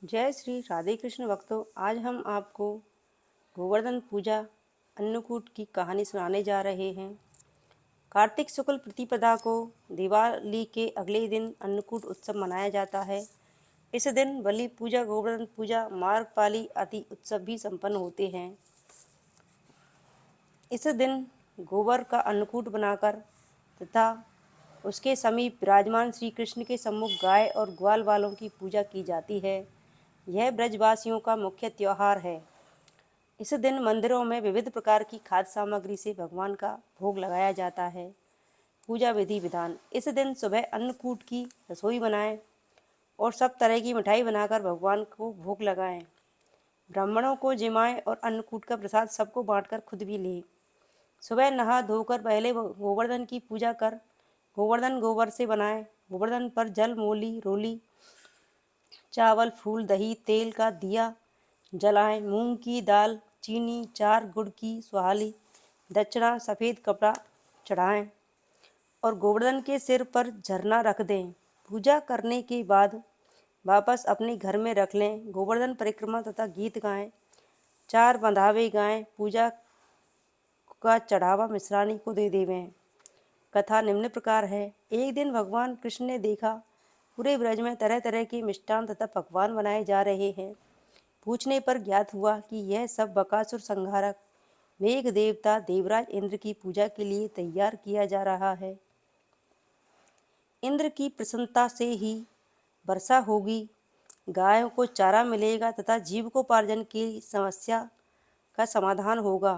जय श्री राधे कृष्ण भक्तों। आज हम आपको गोवर्धन पूजा अन्नकूट की कहानी सुनाने जा रहे हैं। कार्तिक शुक्ल प्रतिपदा को दिवाली के अगले दिन अन्नकूट उत्सव मनाया जाता है। इस दिन बलि पूजा, गोवर्धन पूजा, मार्गपाली आदि उत्सव भी संपन्न होते हैं। इस दिन गोबर का अन्नकूट बनाकर तथा उसके समीप विराजमान श्री कृष्ण के सम्मुख गाय और ग्वाल वालों की पूजा की जाती है। यह ब्रजवासियों का मुख्य त्योहार है। इस दिन मंदिरों में विविध प्रकार की खाद्य सामग्री से भगवान का भोग लगाया जाता है। पूजा विधि विधान: इस दिन सुबह अन्नकूट की रसोई बनाएं और सब तरह की मिठाई बनाकर भगवान को भोग लगाएं। ब्राह्मणों को जिमाएं और अन्नकूट का प्रसाद सबको बांटकर खुद भी लें। सुबह नहा धोकर पहले गोवर्धन की पूजा कर गोवर्धन गोबर से बनाएं। गोवर्धन पर जल, मूली, रोली, चावल, फूल, दही, तेल का दिया जलाएं। मूंग की दाल, चीनी, 4 गुड़ की सुहाली, दक्षिणा, सफ़ेद कपड़ा चढ़ाएं और गोवर्धन के सिर पर झरना रख दें। पूजा करने के बाद वापस अपने घर में रख लें। गोवर्धन परिक्रमा तथा गीत गाएं, 4 बंधावे गाएं। पूजा का चढ़ावा मिश्रानी को दे देवें। कथा निम्न प्रकार है। एक दिन भगवान कृष्ण ने देखा पूरे ब्रज में तरह तरह के मिष्ठान तथा पकवान बनाए जा रहे हैं। पूछने पर ज्ञात हुआ कि यह सब बकासुर संहारक मेघ देवता देवराज इंद्र की पूजा के लिए तैयार किया जा रहा है। इंद्र की प्रसन्नता से ही वर्षा होगी, गायों को चारा मिलेगा तथा जीविकोपार्जन की समस्या का समाधान होगा।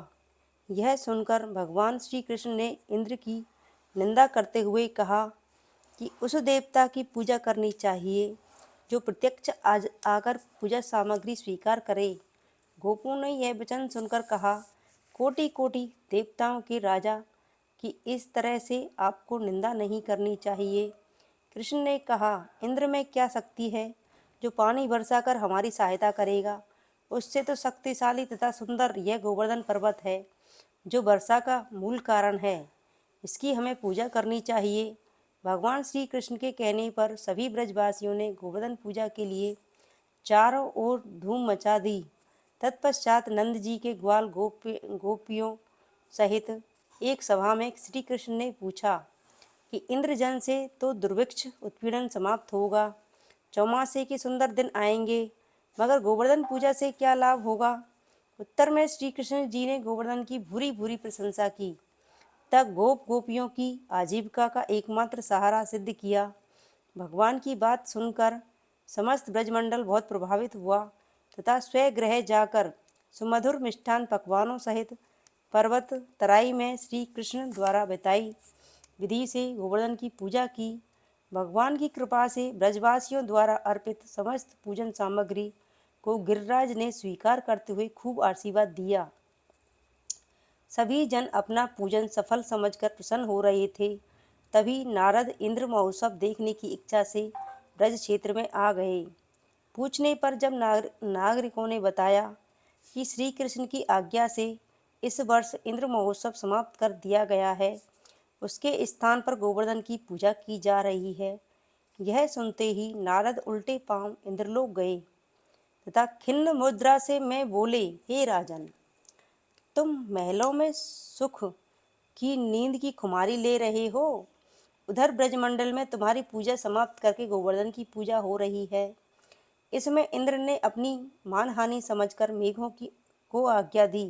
यह सुनकर भगवान श्री कृष्ण ने इंद्र की निंदा करते हुए कहा कि उस देवता की पूजा करनी चाहिए जो प्रत्यक्ष आज आकर पूजा सामग्री स्वीकार करे। गोपों ने यह वचन सुनकर कहा, कोटि कोटि देवताओं के राजा कि इस तरह से आपको निंदा नहीं करनी चाहिए। कृष्ण ने कहा, इंद्र में क्या शक्ति है जो पानी बरसा कर हमारी सहायता करेगा। उससे तो शक्तिशाली तथा सुंदर यह गोवर्धन पर्वत है जो वर्षा का मूल कारण है। इसकी हमें पूजा करनी चाहिए। भगवान श्री कृष्ण के कहने पर सभी ब्रजवासियों ने गोवर्धन पूजा के लिए चारों ओर धूम मचा दी। तत्पश्चात नंद जी के ग्वाल गोपियों सहित एक सभा में श्री कृष्ण ने पूछा कि इंद्रजन से तो दुर्भिक्ष उत्पीड़न समाप्त होगा, चौमासे के सुंदर दिन आएंगे, मगर गोवर्धन पूजा से क्या लाभ होगा। उत्तर में श्री कृष्ण जी ने गोवर्धन की भूरी भूरी प्रशंसा की। तब गोपियों की आजीविका का एकमात्र सहारा सिद्ध किया। भगवान की बात सुनकर समस्त ब्रजमंडल बहुत प्रभावित हुआ तथा स्वगृह जाकर सुमधुर मिष्ठान पकवानों सहित पर्वत तराई में श्री कृष्ण द्वारा बताई विधि से गोवर्धन की पूजा की। भगवान की कृपा से ब्रजवासियों द्वारा अर्पित समस्त पूजन सामग्री को गिरिराज ने स्वीकार करते हुए खूब आशीर्वाद दिया। सभी जन अपना पूजन सफल समझकर प्रसन्न हो रहे थे। तभी नारद इंद्र महोत्सव देखने की इच्छा से ब्रज क्षेत्र में आ गए। पूछने पर जब नागरिकों ने बताया कि श्री कृष्ण की आज्ञा से इस वर्ष इंद्र महोत्सव समाप्त कर दिया गया है, उसके स्थान पर गोवर्धन की पूजा की जा रही है, यह सुनते ही नारद उल्टे पांव इंद्रलोक गए तथा खिन्न मुद्रा से मैं बोले, हे राजन, तुम महलों में सुख की नींद की खुमारी ले रहे हो। उधर ब्रजमंडल में तुम्हारी पूजा समाप्त करके गोवर्धन की पूजा हो रही है। इसमें इंद्र ने अपनी मानहानि समझकर मेघों की को आज्ञा दी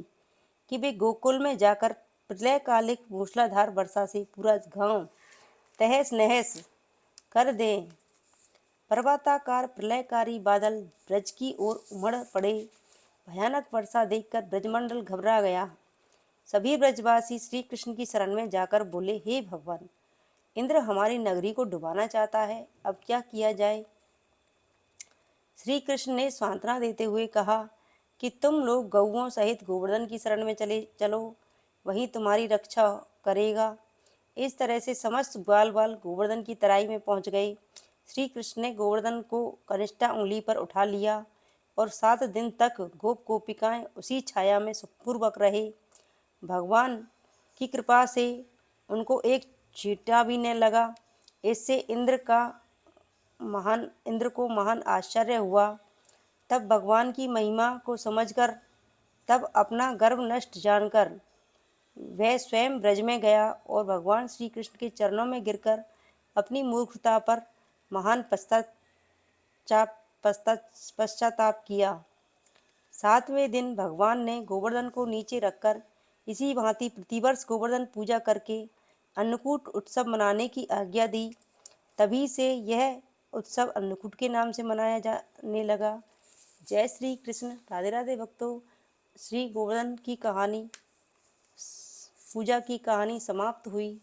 कि वे गोकुल में जाकर प्रलयकालिक मूसलाधार वर्षा से पूरा गांव तहस नहस कर दें। पर्वताकार प्रलयकारी बादल ब्रज की ओर उमड़ पड़े। भयानक वर्षा देखकर ब्रजमंडल घबरा गया। सभी ब्रजवासी श्री कृष्ण की शरण में जाकर बोले, हे भगवान, इंद्र हमारी नगरी को डुबाना चाहता है, अब क्या किया जाए। श्री कृष्ण ने सांत्वना देते हुए कहा कि तुम लोग गौओं सहित गोवर्धन की शरण में चलो, वहीं तुम्हारी रक्षा करेगा। इस तरह से समस्त ग्वाल बाल गोवर्धन की तराई में पहुंच गए। श्री कृष्ण ने गोवर्धन को कनिष्ठा उंगली पर उठा लिया और 7 दिन तक गोप गोपिकाएं उसी छाया में सुखपूर्वक रहे। भगवान की कृपा से उनको एक चींटा भी न लगा। इससे इंद्र को महान आश्चर्य हुआ। तब भगवान की महिमा को समझकर, तब अपना गर्व नष्ट जानकर वह स्वयं ब्रज में गया और भगवान श्री कृष्ण के चरणों में गिरकर अपनी मूर्खता पर महान पश्चाताप किया। 7वें दिन भगवान ने गोवर्धन को नीचे रखकर इसी भांति प्रतिवर्ष गोवर्धन पूजा करके अन्नकूट उत्सव मनाने की आज्ञा दी। तभी से यह उत्सव अन्नकूट के नाम से मनाया जाने लगा। जय श्री कृष्ण। राधे राधे भक्तों। श्री गोवर्धन की कहानी, पूजा की कहानी समाप्त हुई।